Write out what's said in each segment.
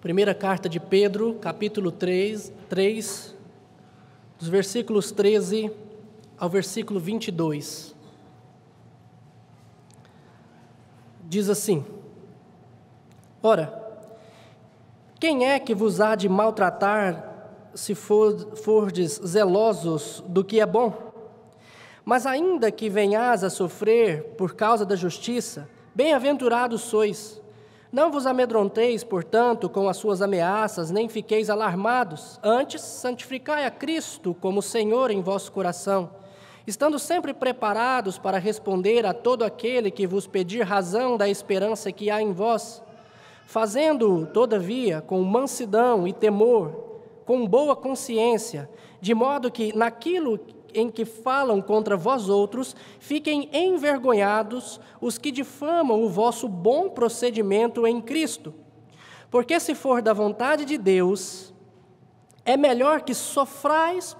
Primeira carta de Pedro, capítulo 3, dos versículos 13 ao versículo 22. Diz assim: Ora, quem é que vos há de maltratar se fordes zelosos do que é bom? Mas ainda que venhas a sofrer por causa da justiça, bem-aventurados sois. Não vos amedronteis, portanto, com as suas ameaças, nem fiqueis alarmados. Antes, santificai a Cristo como Senhor em vosso coração, estando sempre preparados para responder a todo aquele que vos pedir razão da esperança que há em vós, fazendo-o, todavia, com mansidão e temor, com boa consciência, de modo que, naquilo em que falam contra vós outros, fiquem envergonhados os que difamam o vosso bom procedimento em Cristo. Porque se for da vontade de Deus, é melhor que sofrais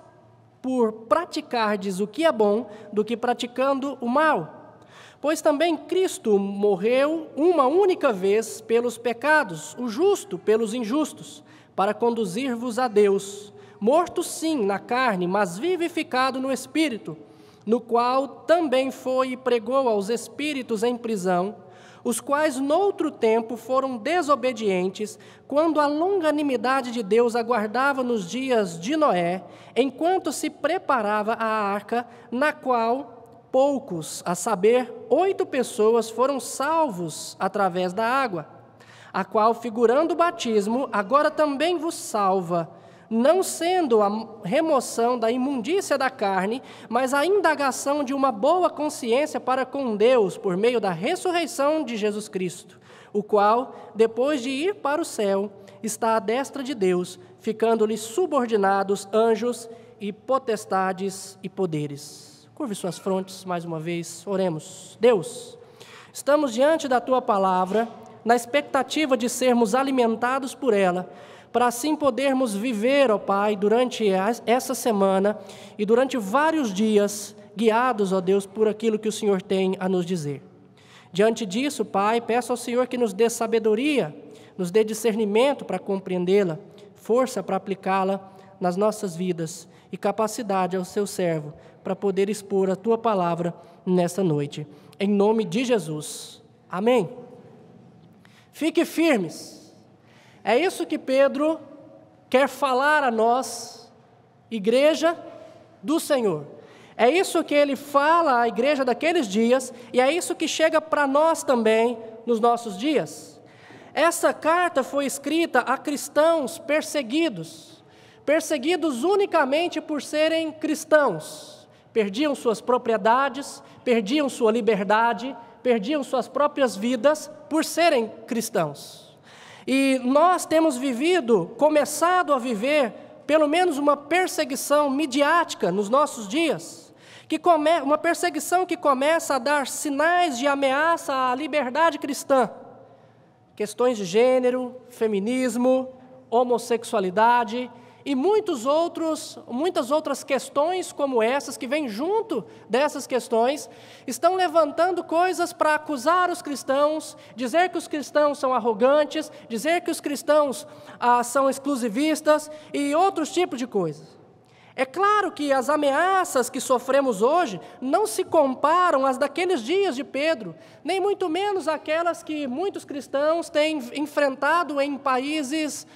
por praticardes o que é bom do que praticando o mal. Pois também Cristo morreu uma única vez pelos pecados, o justo pelos injustos, para conduzir-vos a Deus, morto sim na carne, mas vivificado no Espírito, no qual também foi e pregou aos espíritos em prisão, os quais noutro tempo foram desobedientes, quando a longanimidade de Deus aguardava nos dias de Noé, enquanto se preparava a arca, na qual poucos, a saber, 8 pessoas, foram salvos através da água, a qual, figurando o batismo, agora também vos salva, não sendo a remoção da imundícia da carne, mas a indagação de uma boa consciência para com Deus, por meio da ressurreição de Jesus Cristo, o qual, depois de ir para o céu, está à destra de Deus, ficando-lhe subordinados anjos e potestades e poderes. Curve suas frontes mais uma vez, oremos. Deus, estamos diante da Tua palavra, na expectativa de sermos alimentados por ela, para assim podermos viver, ó Pai, durante essa semana e durante vários dias, guiados, ó Deus, por aquilo que o Senhor tem a nos dizer. Diante disso, Pai, peço ao Senhor que nos dê sabedoria, nos dê discernimento para compreendê-la, força para aplicá-la nas nossas vidas e capacidade ao seu servo para poder expor a Tua palavra nessa noite. Em nome de Jesus. Amém. Fique firmes. É isso que Pedro quer falar a nós, igreja do Senhor. É isso que ele fala à igreja daqueles dias e é isso que chega para nós também nos nossos dias. Essa carta foi escrita a cristãos perseguidos unicamente por serem cristãos. Perdiam suas propriedades, perdiam sua liberdade, perdiam suas próprias vidas por serem cristãos. E nós temos começado a viver, pelo menos uma perseguição midiática nos nossos dias, uma perseguição que começa a dar sinais de ameaça à liberdade cristã. Questões de gênero, feminismo, homossexualidade e muitas outras questões como essas, que vêm junto dessas questões, estão levantando coisas para acusar os cristãos, dizer que os cristãos são arrogantes, dizer que os cristãos são exclusivistas e outros tipos de coisas. É claro que as ameaças que sofremos hoje não se comparam às daqueles dias de Pedro, nem muito menos aquelas que muitos cristãos têm enfrentado em países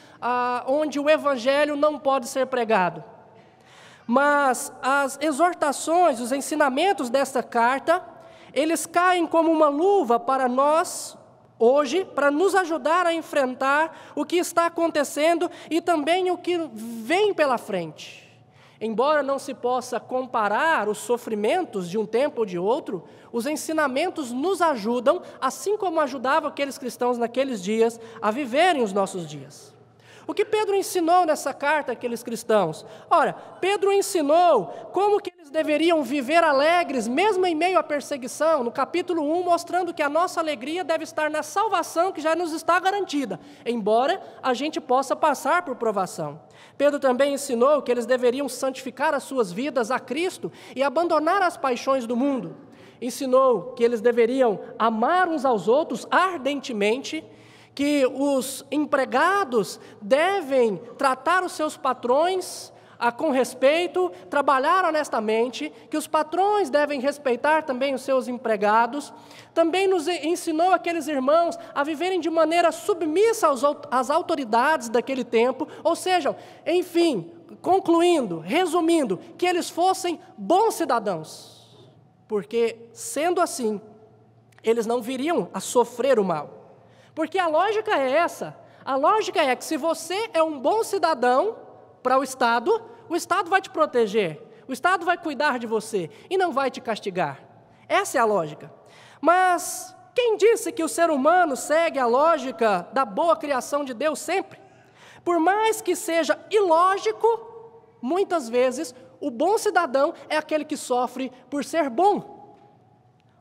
onde o evangelho não pode ser pregado. Mas as exortações, os ensinamentos desta carta, eles caem como uma luva para nós hoje, para nos ajudar a enfrentar o que está acontecendo e também o que vem pela frente. Embora não se possa comparar os sofrimentos de um tempo ou de outro, os ensinamentos nos ajudam, assim como ajudavam aqueles cristãos naqueles dias a viverem os nossos dias. O que Pedro ensinou nessa carta àqueles cristãos? Ora, Pedro ensinou como que eles deveriam viver alegres, mesmo em meio à perseguição, no capítulo 1, mostrando que a nossa alegria deve estar na salvação que já nos está garantida, embora a gente possa passar por provação. Pedro também ensinou que eles deveriam santificar as suas vidas a Cristo e abandonar as paixões do mundo. Ensinou que eles deveriam amar uns aos outros ardentemente, que os empregados devem tratar os seus patrões com respeito, trabalhar honestamente, que os patrões devem respeitar também os seus empregados. Também nos ensinou aqueles irmãos a viverem de maneira submissa às autoridades daquele tempo, ou seja, enfim, concluindo, resumindo, que eles fossem bons cidadãos, porque, sendo assim, eles não viriam a sofrer o mal. Porque a lógica é essa, a lógica é que se você é um bom cidadão para o Estado vai te proteger, o Estado vai cuidar de você e não vai te castigar. Essa é a lógica. Mas quem disse que o ser humano segue a lógica da boa criação de Deus sempre? Por mais que seja ilógico, muitas vezes o bom cidadão é aquele que sofre por ser bom.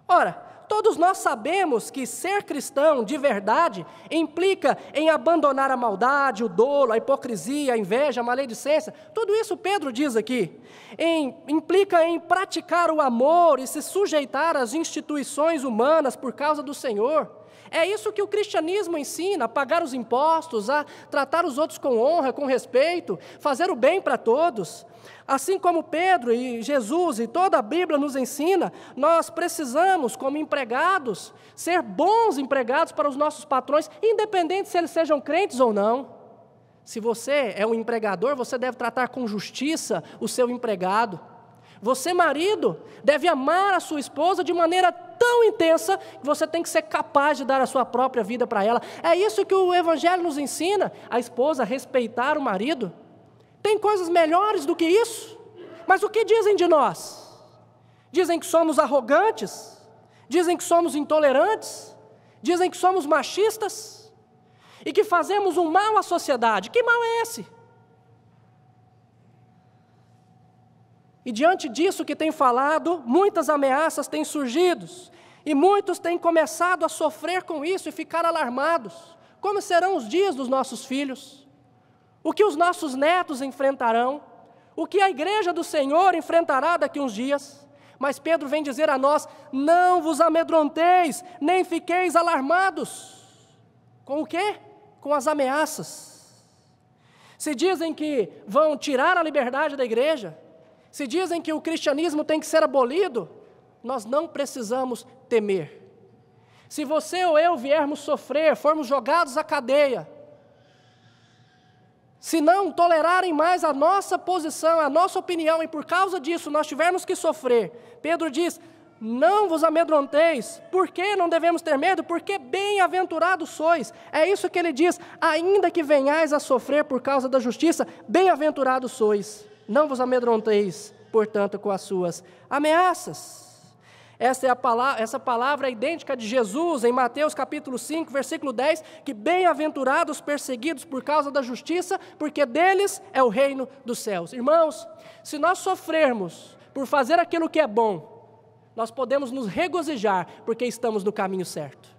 Ora, todos nós sabemos que ser cristão de verdade implica em abandonar a maldade, o dolo, a hipocrisia, a inveja, a maledicência. Tudo isso Pedro diz aqui. Implica em praticar o amor e se sujeitar às instituições humanas por causa do Senhor. É isso que o cristianismo ensina: a pagar os impostos, a tratar os outros com honra, com respeito, fazer o bem para todos. Assim como Pedro e Jesus e toda a Bíblia nos ensina, nós precisamos, como empregados, ser bons empregados para os nossos patrões, independente se eles sejam crentes ou não. Se você é um empregador, você deve tratar com justiça o seu empregado. Você, marido, deve amar a sua esposa de maneira tão intensa que você tem que ser capaz de dar a sua própria vida para ela. É isso que o Evangelho nos ensina, a esposa respeitar o marido. Tem coisas melhores do que isso? Mas o que dizem de nós? Dizem que somos arrogantes? Dizem que somos intolerantes? Dizem que somos machistas? E que fazemos um mal à sociedade? Que mal é esse? E diante disso que tem falado, muitas ameaças têm surgido, e muitos têm começado a sofrer com isso e ficar alarmados. Como serão os dias dos nossos filhos? O que os nossos netos enfrentarão? O que a igreja do Senhor enfrentará daqui uns dias? Mas Pedro vem dizer a nós: não vos amedronteis, nem fiqueis alarmados. Com o quê? Com as ameaças. Se dizem que vão tirar a liberdade da igreja, se dizem que o cristianismo tem que ser abolido, nós não precisamos temer. Se você ou eu viermos sofrer, formos jogados à cadeia, se não tolerarem mais a nossa posição, a nossa opinião, e por causa disso nós tivermos que sofrer, Pedro diz: não vos amedronteis. Por que não devemos ter medo? Porque bem-aventurados sois. É isso que ele diz: ainda que venhais a sofrer por causa da justiça, bem-aventurados sois. Não vos amedronteis, portanto, com as suas ameaças. Essa palavra é idêntica de Jesus em Mateus capítulo 5, versículo 10, que bem-aventurados perseguidos por causa da justiça, porque deles é o reino dos céus. Irmãos, se nós sofrermos por fazer aquilo que é bom, nós podemos nos regozijar, porque estamos no caminho certo.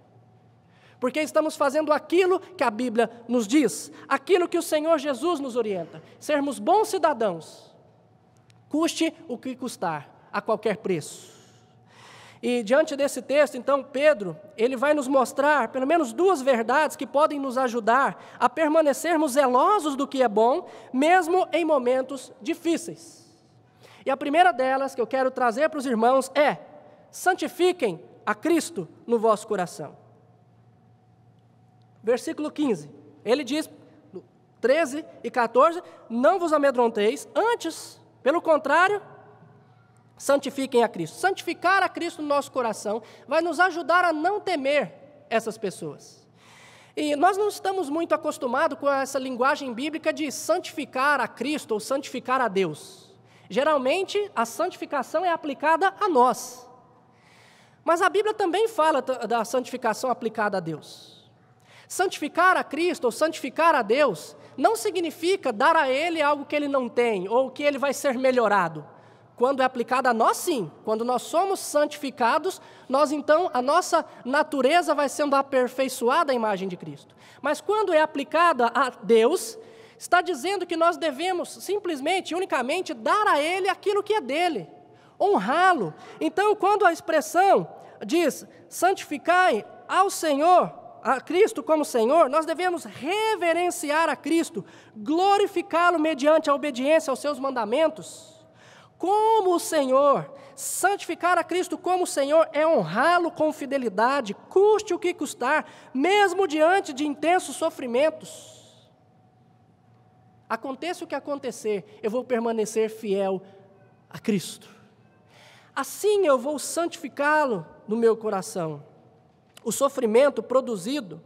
Porque estamos fazendo aquilo que a Bíblia nos diz, aquilo que o Senhor Jesus nos orienta, sermos bons cidadãos, custe o que custar, a qualquer preço. E diante desse texto, então, Pedro, ele vai nos mostrar pelo menos duas verdades que podem nos ajudar a permanecermos zelosos do que é bom, mesmo em momentos difíceis. E a primeira delas que eu quero trazer para os irmãos é: santifiquem a Cristo no vosso coração. Versículo 15, ele diz, 13 e 14, não vos amedronteis, antes, pelo contrário, santifiquem a Cristo. Santificar a Cristo no nosso coração vai nos ajudar a não temer essas pessoas. E nós não estamos muito acostumados com essa linguagem bíblica de santificar a Cristo ou santificar a Deus. Geralmente, a santificação é aplicada a nós. Mas a Bíblia também fala da santificação aplicada a Deus. Santificar a Cristo ou santificar a Deus não significa dar a Ele algo que Ele não tem ou que Ele vai ser melhorado. Quando é aplicada a nós, sim. Quando nós somos santificados, nós então, a nossa natureza vai sendo aperfeiçoada à imagem de Cristo. Mas quando é aplicada a Deus, está dizendo que nós devemos simplesmente, unicamente, dar a Ele aquilo que é dele, honrá-lo. Então, quando a expressão diz, santificai ao Senhor, a Cristo como Senhor, nós devemos reverenciar a Cristo, glorificá-lo mediante a obediência aos seus mandamentos, como o Senhor. Santificar a Cristo como Senhor é honrá-lo com fidelidade, custe o que custar, mesmo diante de intensos sofrimentos. Aconteça o que acontecer, eu vou permanecer fiel a Cristo. Assim eu vou santificá-lo no meu coração. O sofrimento produzido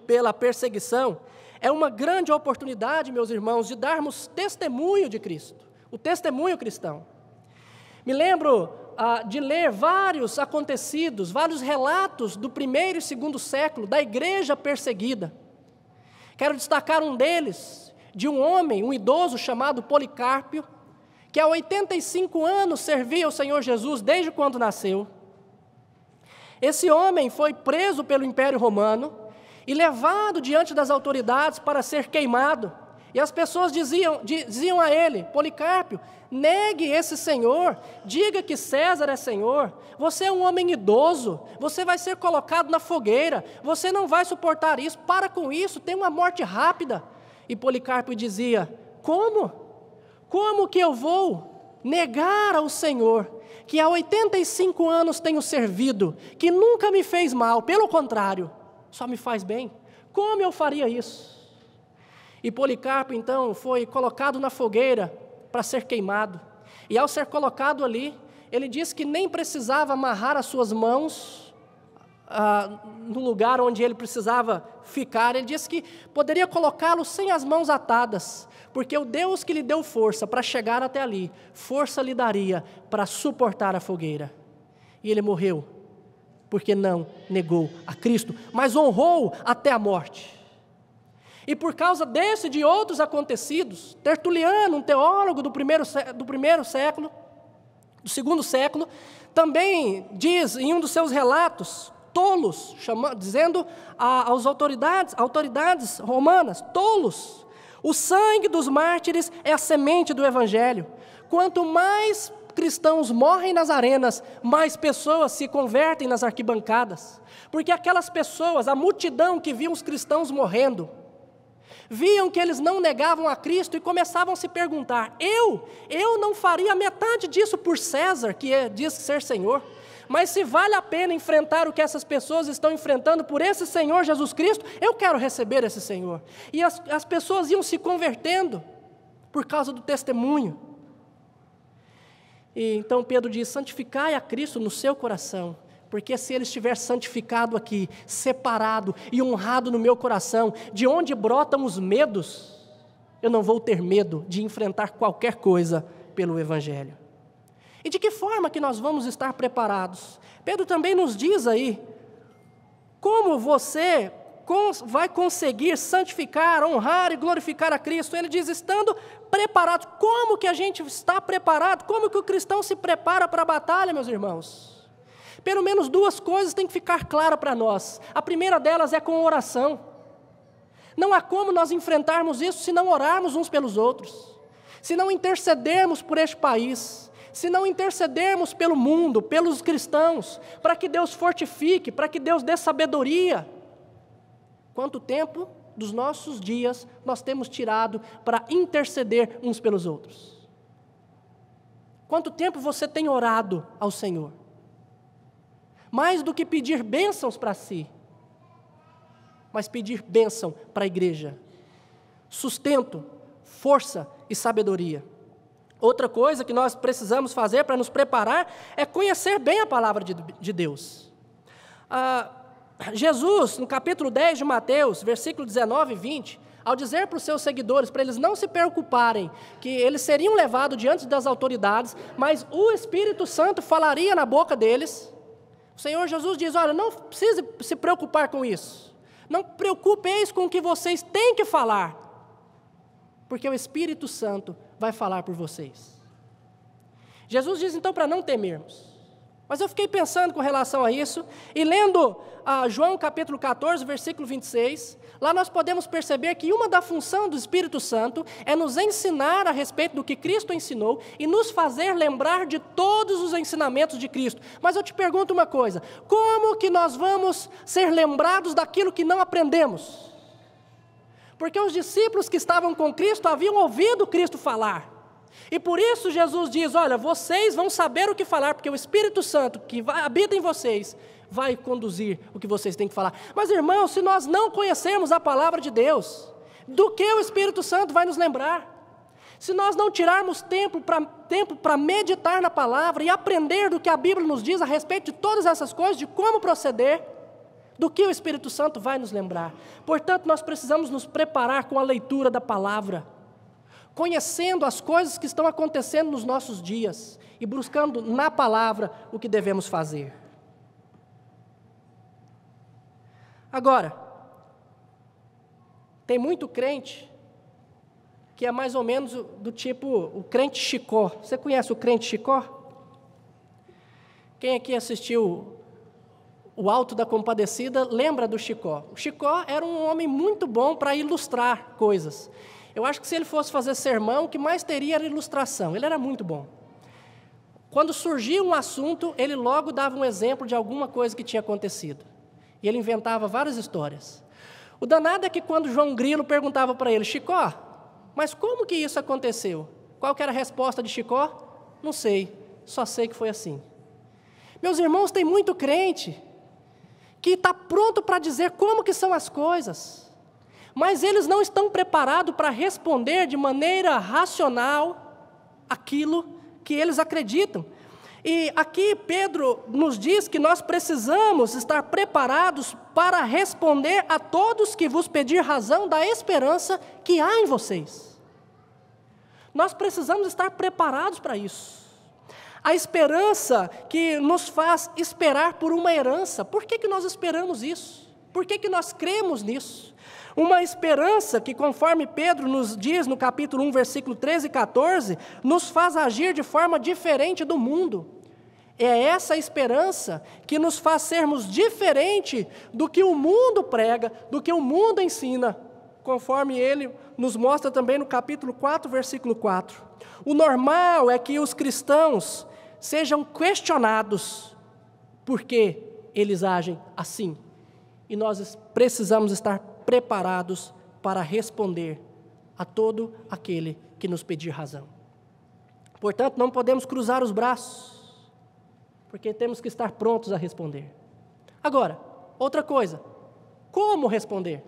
pela perseguição é uma grande oportunidade, meus irmãos, de darmos testemunho de Cristo, o testemunho cristão. Me lembro de ler vários acontecidos, vários relatos do primeiro e segundo século, da igreja perseguida. Quero destacar um deles, de um homem, um idoso chamado Policarpo, que há 85 anos servia o Senhor Jesus desde quando nasceu. Esse homem foi preso pelo Império Romano e levado diante das autoridades para ser queimado. E as pessoas diziam a ele: Policarpo, negue esse Senhor, diga que César é Senhor, você é um homem idoso, você vai ser colocado na fogueira, você não vai suportar isso, para com isso, tem uma morte rápida. E Policarpo dizia: como? Como que eu vou negar ao Senhor, que há 85 anos tenho servido, que nunca me fez mal, pelo contrário, só me faz bem? Como eu faria isso? E Policarpo, então, foi colocado na fogueira para ser queimado. E ao ser colocado ali, ele disse que nem precisava amarrar as suas mãos no lugar onde ele precisava ficar. Ele disse que poderia colocá-lo sem as mãos atadas, porque o Deus que lhe deu força para chegar até ali, força lhe daria para suportar a fogueira. E ele morreu, porque não negou a Cristo, mas honrou até a morte. E por causa desse e de outros acontecidos, Tertuliano, um teólogo do segundo século, também diz em um dos seus relatos, tolos, dizendo às autoridades romanas, tolos, o sangue dos mártires é a semente do Evangelho. Quanto mais cristãos morrem nas arenas, mais pessoas se convertem nas arquibancadas. Porque aquelas pessoas, a multidão que viam os cristãos morrendo, viam que eles não negavam a Cristo e começavam a se perguntar: eu não faria metade disso por César, que diz ser Senhor, mas se vale a pena enfrentar o que essas pessoas estão enfrentando por esse Senhor Jesus Cristo, eu quero receber esse Senhor. E as pessoas iam se convertendo por causa do testemunho. E então Pedro diz: santificai a Cristo no seu coração, porque se Ele estiver santificado aqui, separado e honrado no meu coração, de onde brotam os medos, eu não vou ter medo de enfrentar qualquer coisa pelo Evangelho. E de que forma que nós vamos estar preparados? Pedro também nos diz aí, como você vai conseguir santificar, honrar e glorificar a Cristo? Ele diz: estando preparado. Como que a gente está preparado? Como que o cristão se prepara para a batalha, meus irmãos? Pelo menos duas coisas têm que ficar claras para nós. A primeira delas é com oração. Não há como nós enfrentarmos isso se não orarmos uns pelos outros, se não intercedermos por este país, se não intercedermos pelo mundo, pelos cristãos, para que Deus fortifique, para que Deus dê sabedoria. Quanto tempo dos nossos dias nós temos tirado para interceder uns pelos outros? Quanto tempo você tem orado ao Senhor? Mais do que pedir bênçãos para si, mas pedir bênção para a igreja, sustento, força e sabedoria. Outra coisa que nós precisamos fazer para nos preparar é conhecer bem a palavra de Deus. Jesus, no capítulo 10 de Mateus, versículo 19 e 20, ao dizer para os seus seguidores, para eles não se preocuparem, que eles seriam levados diante das autoridades, mas o Espírito Santo falaria na boca deles, o Senhor Jesus diz: olha, não precise se preocupar com isso, não preocupeis com o que vocês têm que falar, porque o Espírito Santo vai falar por vocês. Jesus diz então para não temermos. Mas eu fiquei pensando com relação a isso, e lendo João capítulo 14, versículo 26, lá nós podemos perceber que uma da função do Espírito Santo é nos ensinar a respeito do que Cristo ensinou e nos fazer lembrar de todos os ensinamentos de Cristo. Mas eu te pergunto uma coisa, como que nós vamos ser lembrados daquilo que não aprendemos? Porque os discípulos que estavam com Cristo haviam ouvido Cristo falar. E por isso Jesus diz, olha, vocês vão saber o que falar, porque o Espírito Santo que habita em vocês vai conduzir o que vocês têm que falar. Mas irmãos, se nós não conhecermos a palavra de Deus, do que o Espírito Santo vai nos lembrar? Se nós não tirarmos tempo para meditar na palavra e aprender do que a Bíblia nos diz a respeito de todas essas coisas, de como proceder, do que o Espírito Santo vai nos lembrar? Portanto, nós precisamos nos preparar com a leitura da palavra, conhecendo as coisas que estão acontecendo nos nossos dias e buscando na palavra o que devemos fazer. Agora, tem muito crente que é mais ou menos do tipo o crente Chicó. Você conhece o crente Chicó? Quem aqui assistiu o Alto da Compadecida lembra do Chicó. O Chicó era um homem muito bom para ilustrar coisas. Eu acho que se ele fosse fazer sermão, o que mais teria era ilustração. Ele era muito bom. Quando surgia um assunto, ele logo dava um exemplo de alguma coisa que tinha acontecido. E ele inventava várias histórias. O danado é que quando João Grilo perguntava para ele, Chicó, mas como que isso aconteceu? Qual que era a resposta de Chicó? Não sei, só sei que foi assim. Meus irmãos, tem muito crente que está pronto para dizer como que são as coisas, mas eles não estão preparados para responder de maneira racional aquilo que eles acreditam. E aqui Pedro nos diz que nós precisamos estar preparados para responder a todos que vos pedir razão da esperança que há em vocês. Nós precisamos estar preparados para isso. A esperança que nos faz esperar por uma herança. Por que nós esperamos isso? Por que nós cremos nisso? Uma esperança que, conforme Pedro nos diz no capítulo 1, versículo 13 e 14, nos faz agir de forma diferente do mundo. É essa esperança que nos faz sermos diferente do que o mundo prega, do que o mundo ensina, conforme ele nos mostra também no capítulo 4, versículo 4. O normal é que os cristãos sejam questionados por que eles agem assim. E nós precisamos estar preparados para responder a todo aquele que nos pedir razão. Portanto, não podemos cruzar os braços, porque temos que estar prontos a responder. Agora, outra coisa, como responder?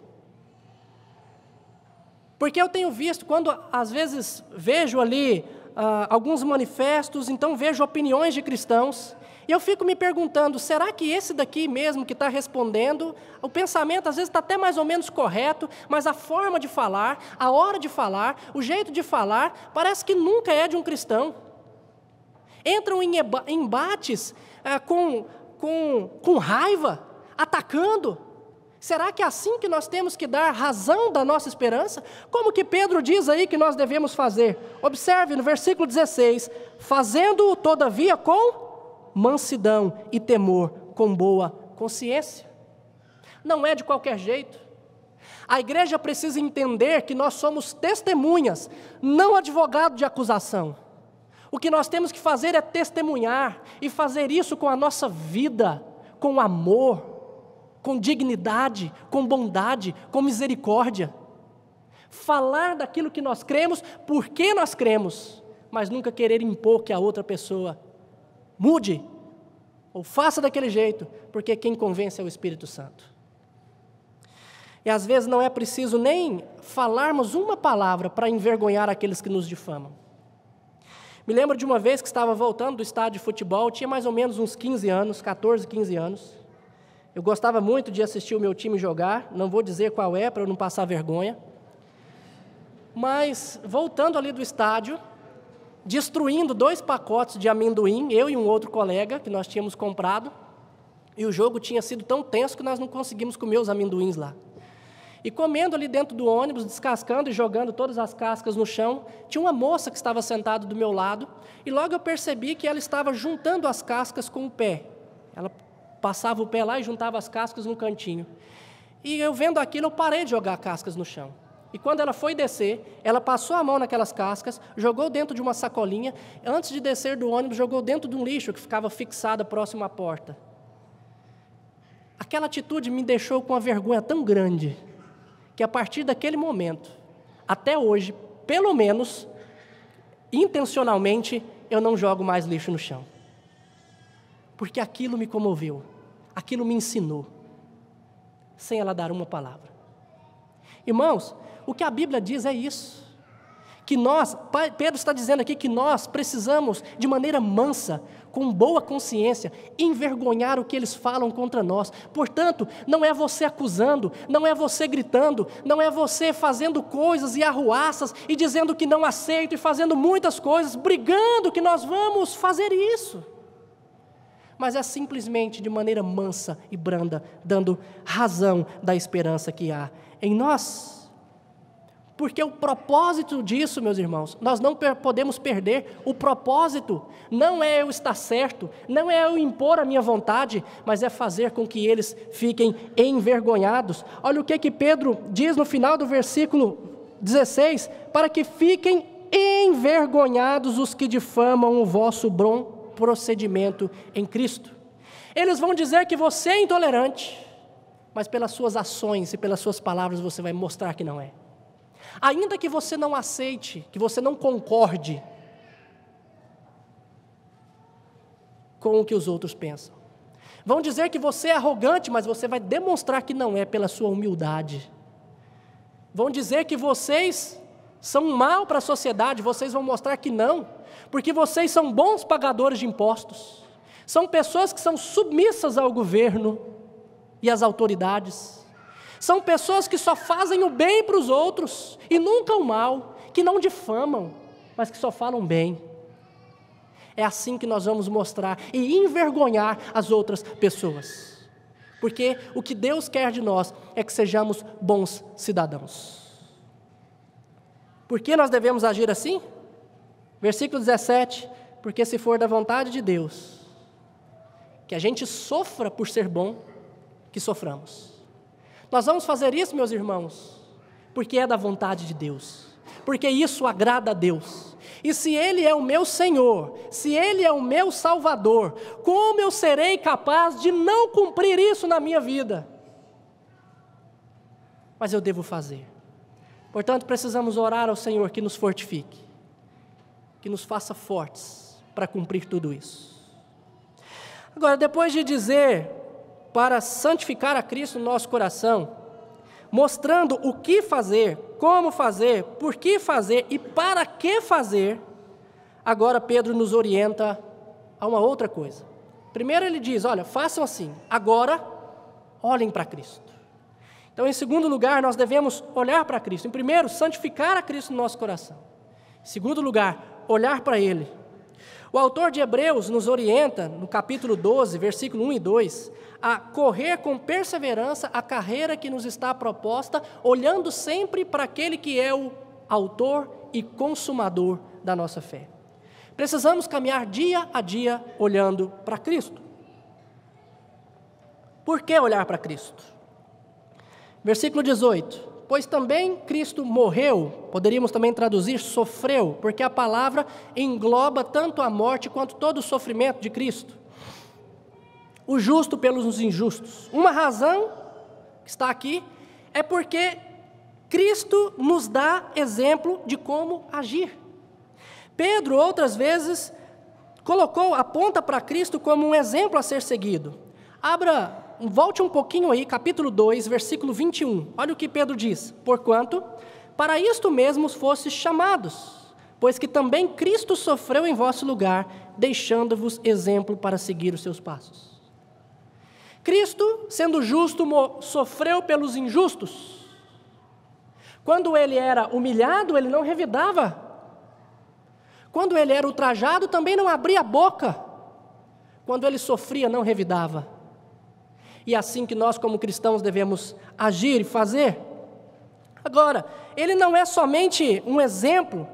Porque eu tenho visto, quando às vezes vejo ali alguns manifestos, então vejo opiniões de cristãos, e eu fico me perguntando, será que esse daqui mesmo que está respondendo, o pensamento às vezes está até mais ou menos correto, mas a forma de falar, a hora de falar, o jeito de falar, parece que nunca é de um cristão. Entram em embates com raiva, atacando. Será que é assim que nós temos que dar razão da nossa esperança? Como que Pedro diz aí que nós devemos fazer? Observe no versículo 16, fazendo-o todavia com mansidão e temor, com boa consciência. Não é de qualquer jeito. A igreja precisa entender que nós somos testemunhas, não advogado de acusação. O que nós temos que fazer é testemunhar, e fazer isso com a nossa vida, com amor, com dignidade, com bondade, com misericórdia. Falar daquilo que nós cremos, porque nós cremos, mas nunca querer impor que a outra pessoa mude, ou faça daquele jeito, porque quem convence é o Espírito Santo. E às vezes não é preciso nem falarmos uma palavra para envergonhar aqueles que nos difamam. Me lembro de uma vez que estava voltando do estádio de futebol, tinha mais ou menos uns 15 anos, 14, 15 anos. Eu gostava muito de assistir o meu time jogar, não vou dizer qual é para eu não passar vergonha. Mas voltando ali do estádio, destruindo 2 pacotes de amendoim, eu e um outro colega que nós tínhamos comprado, e o jogo tinha sido tão tenso que nós não conseguimos comer os amendoins lá. E comendo ali dentro do ônibus, descascando e jogando todas as cascas no chão, tinha uma moça que estava sentada do meu lado, e logo eu percebi que ela estava juntando as cascas com o pé. Ela passava o pé lá e juntava as cascas no cantinho. E eu vendo aquilo, eu parei de jogar cascas no chão. E quando ela foi descer, ela passou a mão naquelas cascas, jogou dentro de uma sacolinha, antes de descer do ônibus, jogou dentro de um lixo que ficava fixado próximo à porta. Aquela atitude me deixou com uma vergonha tão grande, que a partir daquele momento, até hoje, pelo menos, intencionalmente, eu não jogo mais lixo no chão. Porque aquilo me comoveu, aquilo me ensinou, sem ela dar uma palavra. Irmãos, o que a Bíblia diz é isso, que nós, Pedro está dizendo aqui que nós precisamos, de maneira mansa, com boa consciência, envergonhar o que eles falam contra nós. Portanto, não é você acusando, não é você gritando, não é você fazendo coisas e arruaças e dizendo que não aceito e fazendo muitas coisas, brigando que nós vamos fazer isso. Mas é simplesmente de maneira mansa e branda, dando razão da esperança que há em nós. Porque o propósito disso, meus irmãos, nós não podemos perder. O propósito não é eu estar certo, não é eu impor a minha vontade, mas é fazer com que eles fiquem envergonhados. Olha o que Pedro diz no final do versículo 16: para que fiquem envergonhados os que difamam o vosso bom procedimento em Cristo. Eles vão dizer que você é intolerante, mas pelas suas ações e pelas suas palavras você vai mostrar que não é. Ainda que você não aceite, que você não concorde com o que os outros pensam. Vão dizer que você é arrogante, mas você vai demonstrar que não é pela sua humildade. Vão dizer que vocês são mal para a sociedade, vocês vão mostrar que não, porque vocês são bons pagadores de impostos. São pessoas que são submissas ao governo e às autoridades. São pessoas que só fazem o bem para os outros e nunca o mal, que não difamam, mas que só falam bem. É assim que nós vamos mostrar e envergonhar as outras pessoas. Porque o que Deus quer de nós é que sejamos bons cidadãos. Por que nós devemos agir assim? Versículo 17: porque se for da vontade de Deus, que a gente sofra por ser bom, que soframos. Nós vamos fazer isso, meus irmãos, porque é da vontade de Deus, porque isso agrada a Deus. E se Ele é o meu Senhor, se Ele é o meu Salvador, como eu serei capaz de não cumprir isso na minha vida? Mas eu devo fazer. Portanto, precisamos orar ao Senhor que nos fortifique, que nos faça fortes para cumprir tudo isso. Agora, depois de dizer para santificar a Cristo no nosso coração, mostrando o que fazer, como fazer, por que fazer e para que fazer, agora Pedro nos orienta a uma outra coisa. Primeiro ele diz, olha, façam assim, agora olhem para Cristo. Então, em segundo lugar, nós devemos olhar para Cristo. Em primeiro, santificar a Cristo no nosso coração. Em segundo lugar, olhar para Ele. O autor de Hebreus nos orienta, no capítulo 12, versículo 1 e 2, a correr com perseverança a carreira que nos está proposta, olhando sempre para aquele que é o autor e consumador da nossa fé. Precisamos caminhar dia a dia olhando para Cristo. Por que olhar para Cristo? Versículo 18. Pois também Cristo morreu, poderíamos também traduzir sofreu, porque a palavra engloba tanto a morte quanto todo o sofrimento de Cristo. O justo pelos injustos. Uma razão que está aqui é porque Cristo nos dá exemplo de como agir. Pedro, outras vezes, aponta para Cristo como um exemplo a ser seguido. Volte um pouquinho aí, capítulo 2, versículo 21. Olha o que Pedro diz. Porquanto, para isto mesmo fostes chamados, pois que também Cristo sofreu em vosso lugar, deixando-vos exemplo para seguir os seus passos. Cristo, sendo justo, sofreu pelos injustos. Quando ele era humilhado, ele não revidava. Quando ele era ultrajado, também não abria a boca. Quando ele sofria, não revidava. E é assim que nós, como cristãos, devemos agir e fazer. Agora, ele não é somente um exemplo,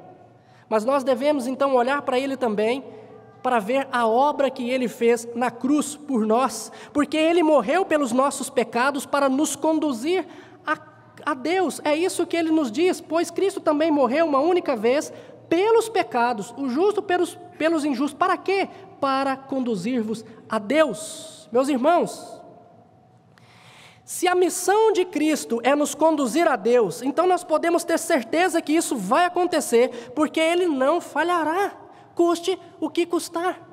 mas nós devemos então olhar para ele também, para ver a obra que ele fez na cruz por nós, porque ele morreu pelos nossos pecados para nos conduzir a Deus. É isso que ele nos diz, pois Cristo também morreu uma única vez pelos pecados, o justo pelos injustos. Para quê? Para conduzir-vos a Deus. Meus irmãos, se a missão de Cristo é nos conduzir a Deus, então nós podemos ter certeza que isso vai acontecer, porque Ele não falhará, custe o que custar.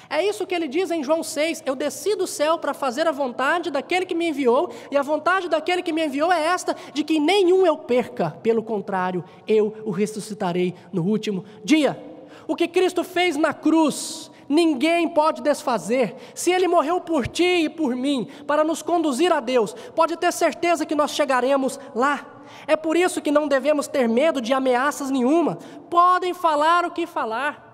É isso que Ele diz em João 6, eu desci do céu para fazer a vontade daquele que me enviou, e a vontade daquele que me enviou é esta, de que nenhum eu perca, pelo contrário, eu o ressuscitarei no último dia. O que Cristo fez na cruz, ninguém pode desfazer. Se Ele morreu por ti e por mim, para nos conduzir a Deus, pode ter certeza que nós chegaremos lá. É por isso que não devemos ter medo de ameaças nenhuma. Podem falar o que falar.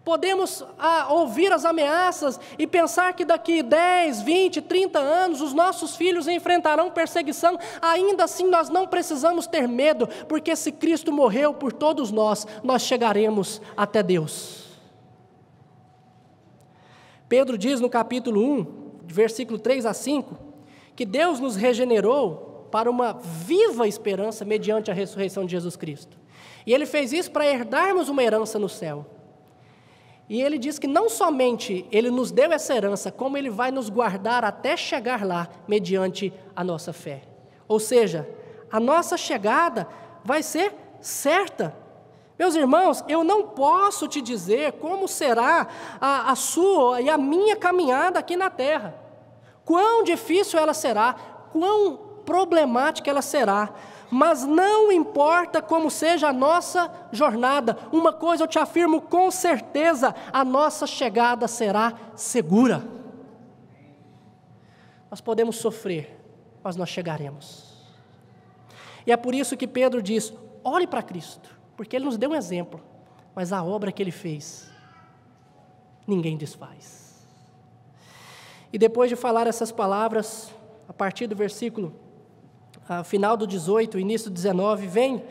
Podemos ouvir as ameaças e pensar que daqui 10, 20, 30 anos os nossos filhos enfrentarão perseguição. Ainda assim nós não precisamos ter medo, porque se Cristo morreu por todos nós, nós chegaremos até Deus. Pedro diz no capítulo 1, versículo 3 a 5, que Deus nos regenerou para uma viva esperança mediante a ressurreição de Jesus Cristo. E Ele fez isso para herdarmos uma herança no céu. E Ele diz que não somente Ele nos deu essa herança, como Ele vai nos guardar até chegar lá, mediante a nossa fé. Ou seja, a nossa chegada vai ser certa. Meus irmãos, eu não posso te dizer como será a sua e a minha caminhada aqui na terra. Quão difícil ela será, quão problemática ela será. Mas não importa como seja a nossa jornada, uma coisa eu te afirmo com certeza, a nossa chegada será segura. Nós podemos sofrer, mas nós chegaremos. E é por isso que Pedro diz, olhe para Cristo, porque Ele nos deu um exemplo, mas a obra que Ele fez, ninguém desfaz. E depois de falar essas palavras, a partir do versículo final do 18, início do 19, vem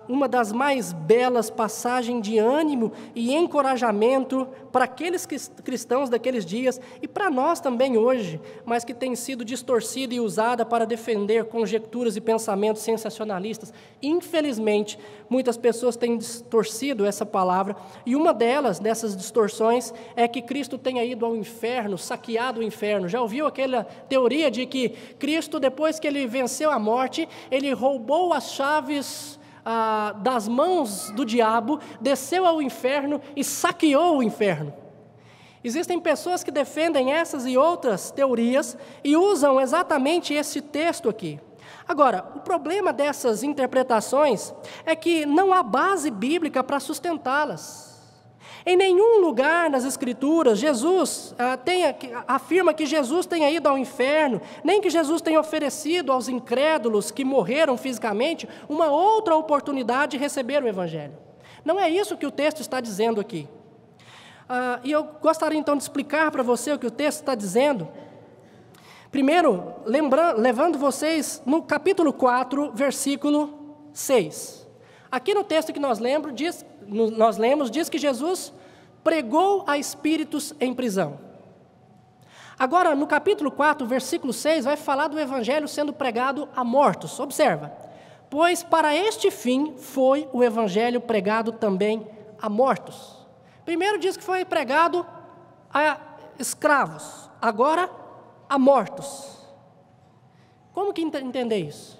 uma das mais belas passagens de ânimo e encorajamento para aqueles cristãos daqueles dias e para nós também hoje, mas que tem sido distorcida e usada para defender conjecturas e pensamentos sensacionalistas. Infelizmente, muitas pessoas têm distorcido essa palavra, e uma dessas distorções é que Cristo tenha ido ao inferno, saqueado o inferno. Já ouviu aquela teoria de que Cristo, depois que Ele venceu a morte, Ele roubou as chaves das mãos do diabo, desceu ao inferno e saqueou o inferno? Existem pessoas que defendem essas e outras teorias e usam exatamente esse texto aqui. Agora, o problema dessas interpretações é que não há base bíblica para sustentá-las. Em nenhum lugar nas Escrituras, Jesus afirma que Jesus tenha ido ao inferno, nem que Jesus tenha oferecido aos incrédulos que morreram fisicamente uma outra oportunidade de receber o Evangelho. Não é isso que o texto está dizendo aqui. E eu gostaria então de explicar para você o que o texto está dizendo. Primeiro, levando vocês no capítulo 4, versículo 6. Aqui no texto que nós lemos, diz que Jesus pregou a espíritos em prisão. Agora, no capítulo 4, versículo 6, vai falar do evangelho sendo pregado a mortos. Observa, pois para este fim foi o evangelho pregado também a mortos. Primeiro diz que foi pregado a escravos, agora a mortos. Como que entender isso?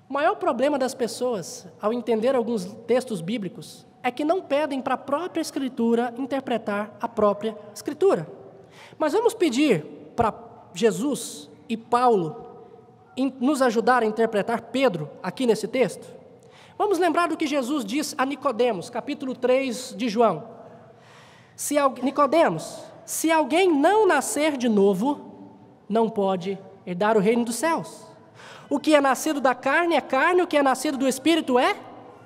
O maior problema das pessoas, ao entender alguns textos bíblicos, é que não pedem para a própria Escritura interpretar a própria Escritura. Mas vamos pedir para Jesus e Paulo nos ajudar a interpretar Pedro aqui nesse texto? Vamos lembrar do que Jesus diz a Nicodemos, capítulo 3 de João. Nicodemos, se alguém não nascer de novo, não pode herdar o reino dos céus. O que é nascido da carne é carne, o que é nascido do Espírito é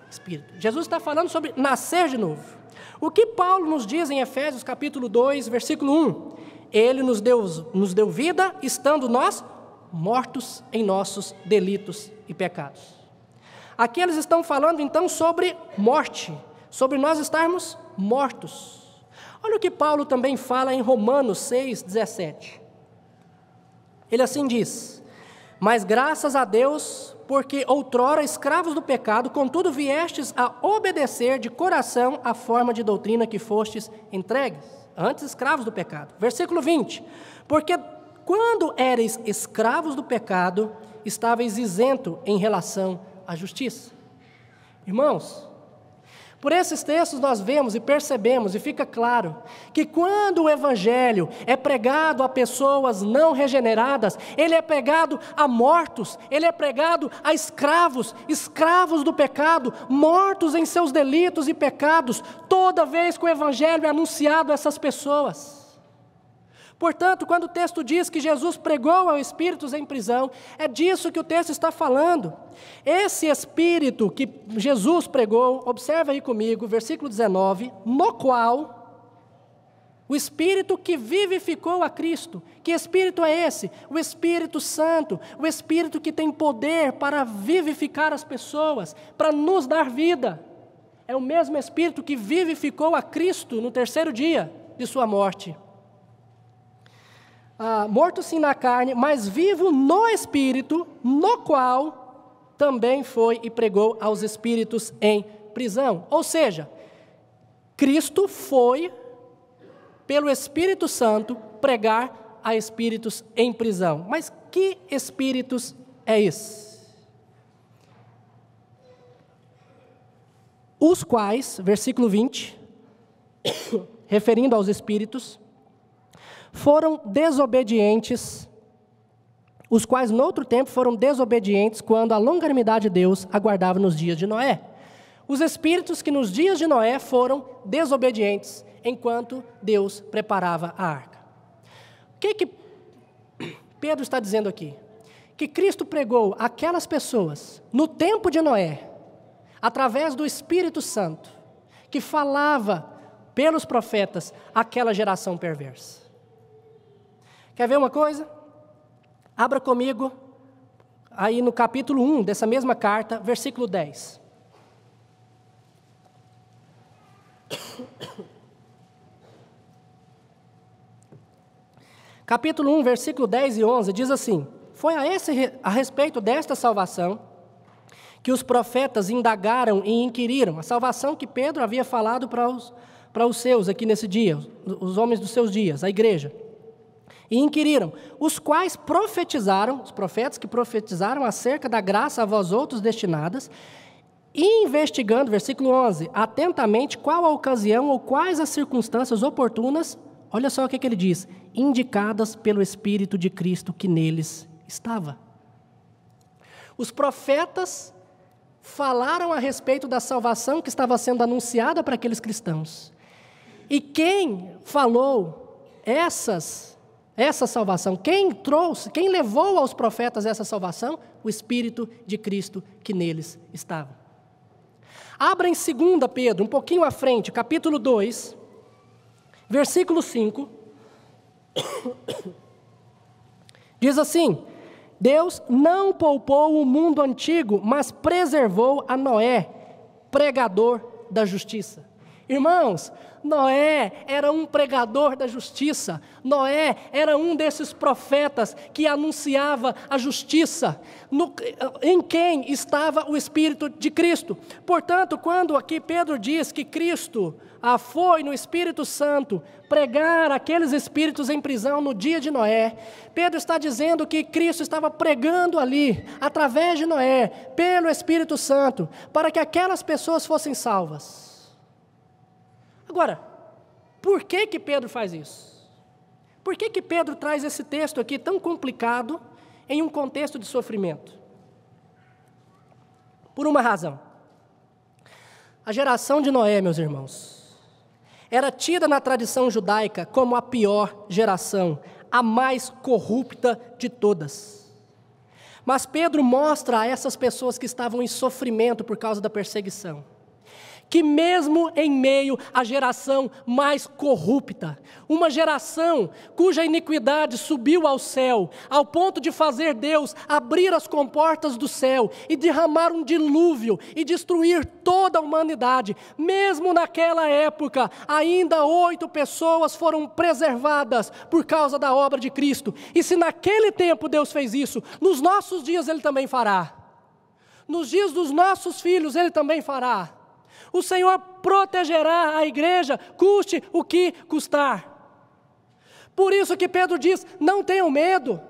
Espírito. Jesus está falando sobre nascer de novo. O que Paulo nos diz em Efésios capítulo 2, versículo 1? Ele nos deu vida, estando nós mortos em nossos delitos e pecados. Aqui eles estão falando então sobre morte, sobre nós estarmos mortos. Olha o que Paulo também fala em Romanos 6,17. Ele assim diz: mas graças a Deus, porque outrora escravos do pecado, contudo viestes a obedecer de coração a forma de doutrina que fostes entregues, antes escravos do pecado. Versículo 20, porque quando éreis escravos do pecado, estáveis isento em relação à justiça. Irmãos, por esses textos nós vemos e percebemos e fica claro que quando o Evangelho é pregado a pessoas não regeneradas, ele é pregado a mortos, ele é pregado a escravos, escravos do pecado, mortos em seus delitos e pecados, toda vez que o Evangelho é anunciado a essas pessoas. Portanto, quando o texto diz que Jesus pregou aos espíritos em prisão, é disso que o texto está falando. Esse espírito que Jesus pregou, observa aí comigo, versículo 19, no qual o espírito que vivificou a Cristo. Que espírito é esse? O Espírito Santo, o espírito que tem poder para vivificar as pessoas, para nos dar vida. É o mesmo espírito que vivificou a Cristo no terceiro dia de sua morte. Morto sim na carne, mas vivo no Espírito, no qual também foi e pregou aos espíritos em prisão. Ou seja, Cristo foi, pelo Espírito Santo, pregar a espíritos em prisão. Mas que espíritos é esse? Os quais, versículo 20, referindo aos espíritos, foram desobedientes, os quais no outro tempo foram desobedientes quando a longanimidade de Deus aguardava nos dias de Noé. Os espíritos que nos dias de Noé foram desobedientes enquanto Deus preparava a arca. O que Pedro está dizendo aqui? Que Cristo pregou aquelas pessoas no tempo de Noé, através do Espírito Santo, que falava pelos profetas àquela geração perversa. Quer ver uma coisa? Abra comigo aí no capítulo 1 dessa mesma carta, versículo 10. Capítulo 1, versículo 10 e 11, diz assim: foi a respeito desta salvação que os profetas indagaram e inquiriram, a salvação que Pedro havia falado para os seus aqui nesse dia, os homens dos seus dias, a igreja. E inquiriram, os quais profetizaram, os profetas que profetizaram acerca da graça a vós outros destinadas, e investigando, versículo 11, atentamente qual a ocasião ou quais as circunstâncias oportunas, olha só o que ele diz, indicadas pelo Espírito de Cristo que neles estava. Os profetas falaram a respeito da salvação que estava sendo anunciada para aqueles cristãos. E quem falou essa salvação, quem levou aos profetas essa salvação? O Espírito de Cristo que neles estava. Abra em 2 Pedro, um pouquinho à frente, capítulo 2, versículo 5. Diz assim: Deus não poupou o mundo antigo, mas preservou a Noé, pregador da justiça. Irmãos, Noé era um pregador da justiça. Noé era um desses profetas que anunciava a justiça, em quem estava o Espírito de Cristo. Portanto, quando aqui Pedro diz que Cristo foi no Espírito Santo pregar aqueles espíritos em prisão no dia de Noé, Pedro está dizendo que Cristo estava pregando ali, através de Noé, pelo Espírito Santo, para que aquelas pessoas fossem salvas. Agora, por que Pedro faz isso? Por que Pedro traz esse texto aqui tão complicado em um contexto de sofrimento? Por uma razão. A geração de Noé, meus irmãos, era tida na tradição judaica como a pior geração, a mais corrupta de todas. Mas Pedro mostra a essas pessoas que estavam em sofrimento por causa da perseguição, que mesmo em meio à geração mais corrupta, uma geração cuja iniquidade subiu ao céu, ao ponto de fazer Deus abrir as comportas do céu e derramar um dilúvio e destruir toda a humanidade, mesmo naquela época, ainda 8 pessoas foram preservadas por causa da obra de Cristo. E se naquele tempo Deus fez isso, nos nossos dias Ele também fará. Nos dias dos nossos filhos Ele também fará. O Senhor protegerá a igreja, custe o que custar. Por isso que Pedro diz, não tenham medo,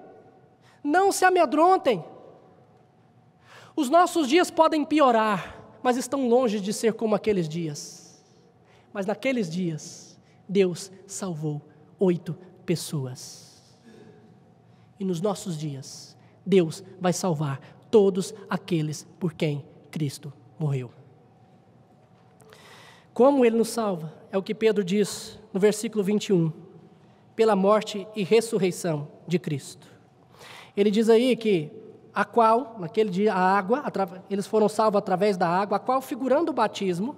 não se amedrontem. Os nossos dias podem piorar, mas estão longe de ser como aqueles dias. Mas naqueles dias, Deus salvou 8 pessoas. E nos nossos dias, Deus vai salvar todos aqueles por quem Cristo morreu. Como Ele nos salva? É o que Pedro diz no versículo 21. Pela morte e ressurreição de Cristo. Ele diz aí que a qual, naquele dia, a água, eles foram salvos através da água, a qual, figurando o batismo,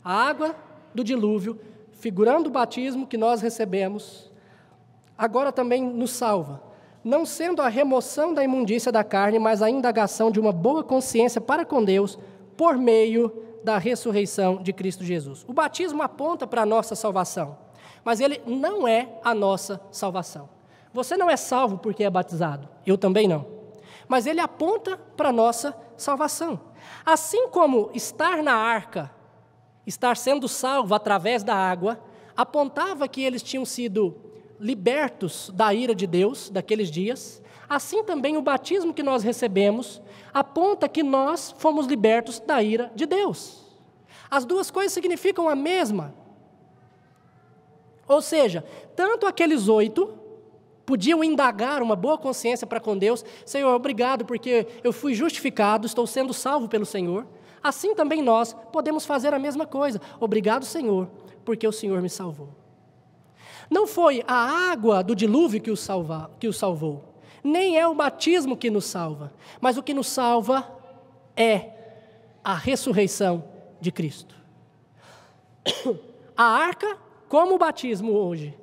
a água do dilúvio, figurando o batismo que nós recebemos, agora também nos salva, não sendo a remoção da imundícia da carne, mas a indagação de uma boa consciência para com Deus, por meio da ressurreição de Cristo Jesus. O batismo aponta para a nossa salvação, mas ele não é a nossa salvação. Você não é salvo porque é batizado, eu também não. Mas ele aponta para a nossa salvação. Assim como estar na arca, estar sendo salvo através da água, apontava que eles tinham sido libertos da ira de Deus daqueles dias, assim também o batismo que nós recebemos aponta que nós fomos libertos da ira de Deus. As duas coisas significam a mesma. Ou seja, tanto aqueles 8 podiam indagar uma boa consciência para com Deus, Senhor, obrigado porque eu fui justificado, estou sendo salvo pelo Senhor. Assim também nós podemos fazer a mesma coisa. Obrigado, Senhor, porque o Senhor me salvou. Não foi a água do dilúvio que o salvou, nem é o batismo que nos salva, mas o que nos salva é a ressurreição de Cristo. A arca, como o batismo hoje,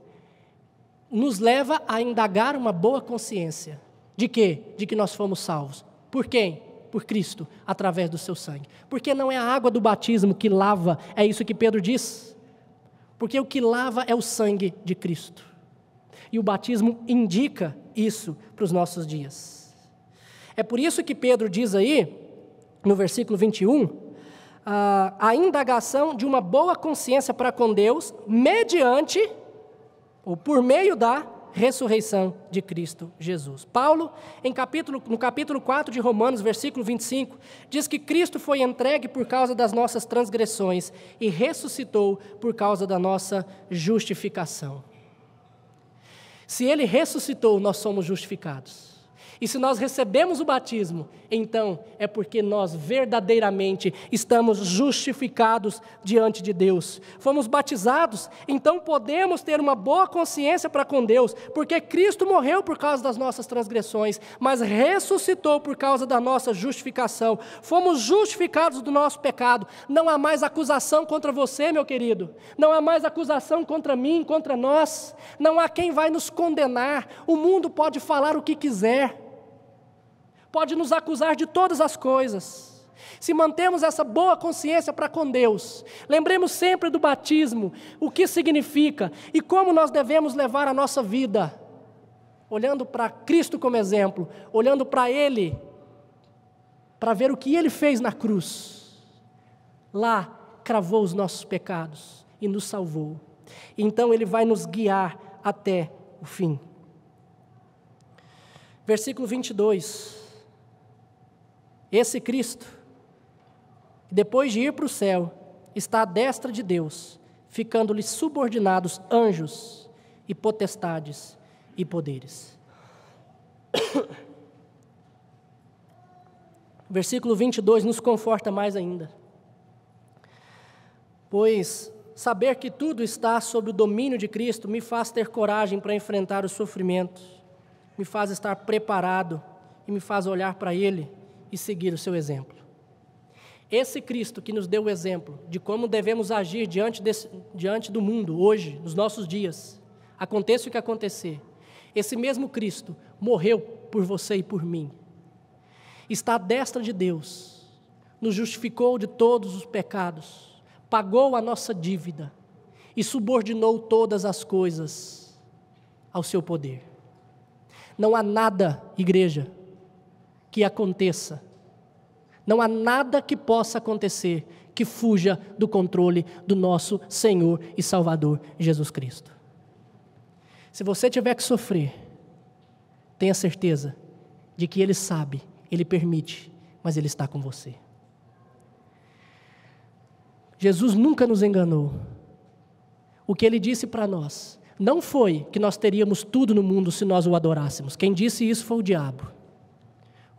nos leva a indagar uma boa consciência. De quê? De que nós fomos salvos. Por quem? Por Cristo, através do seu sangue. Porque não é a água do batismo que lava, é isso que Pedro diz. Porque o que lava é o sangue de Cristo. E o batismo indica isso para os nossos dias. É por isso que Pedro diz aí, no versículo 21, a indagação de uma boa consciência para com Deus, mediante, ou por meio da ressurreição de Cristo Jesus. Paulo, no capítulo 4 de Romanos, versículo 25, diz que Cristo foi entregue por causa das nossas transgressões e ressuscitou por causa da nossa justificação. Se Ele ressuscitou, nós somos justificados. E se nós recebemos o batismo, então é porque nós verdadeiramente estamos justificados diante de Deus. Fomos batizados, então podemos ter uma boa consciência para com Deus, porque Cristo morreu por causa das nossas transgressões, mas ressuscitou por causa da nossa justificação. Fomos justificados do nosso pecado. Não há mais acusação contra você, meu querido. Não há mais acusação contra mim, contra nós. Não há quem vai nos condenar. O mundo pode falar o que quiser. Pode nos acusar de todas as coisas. Se mantemos essa boa consciência para com Deus, lembremos sempre do batismo, o que significa e como nós devemos levar a nossa vida, olhando para Cristo como exemplo, olhando para Ele, para ver o que Ele fez na cruz. Lá, cravou os nossos pecados e nos salvou. Então Ele vai nos guiar até o fim. Versículo 22. Esse Cristo, depois de ir para o céu, está à destra de Deus, ficando-lhe subordinados anjos e potestades e poderes. Versículo 22 nos conforta mais ainda. Pois saber que tudo está sob o domínio de Cristo me faz ter coragem para enfrentar os sofrimentos, me faz estar preparado e me faz olhar para Ele e seguir o seu exemplo. Esse Cristo que nos deu o exemplo de como devemos agir diante do mundo, hoje, nos nossos dias, aconteça o que acontecer, esse mesmo Cristo morreu por você e por mim. Está à destra de Deus, nos justificou de todos os pecados, pagou a nossa dívida e subordinou todas as coisas ao seu poder. Não há nada, igreja, que aconteça, não há nada que possa acontecer que fuja do controle do nosso Senhor e Salvador Jesus Cristo. Se você tiver que sofrer, tenha certeza de que Ele sabe, Ele permite, mas Ele está com você. Jesus nunca nos enganou. O que Ele disse para nós não foi que nós teríamos tudo no mundo se nós o adorássemos. Quem disse isso foi o diabo.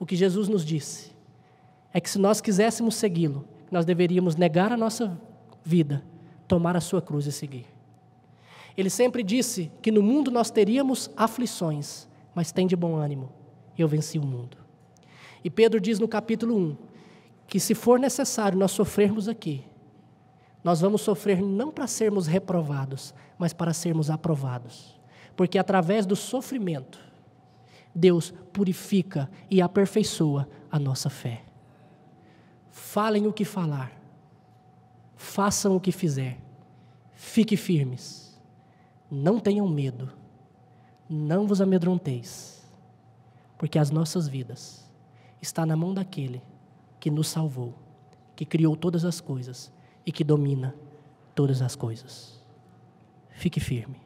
O que Jesus nos disse é que se nós quiséssemos segui-lo, nós deveríamos negar a nossa vida, tomar a sua cruz e seguir. Ele sempre disse que no mundo nós teríamos aflições, mas tem de bom ânimo, eu venci o mundo. E Pedro diz no capítulo 1, que se for necessário nós sofrermos aqui, nós vamos sofrer não para sermos reprovados, mas para sermos aprovados. Porque através do sofrimento, Deus purifica e aperfeiçoa a nossa fé. Falem o que falar, façam o que fizer, fiquem firmes, não tenham medo, não vos amedronteis, porque as nossas vidas estão na mão daquele que nos salvou, que criou todas as coisas e que domina todas as coisas. Fique firme.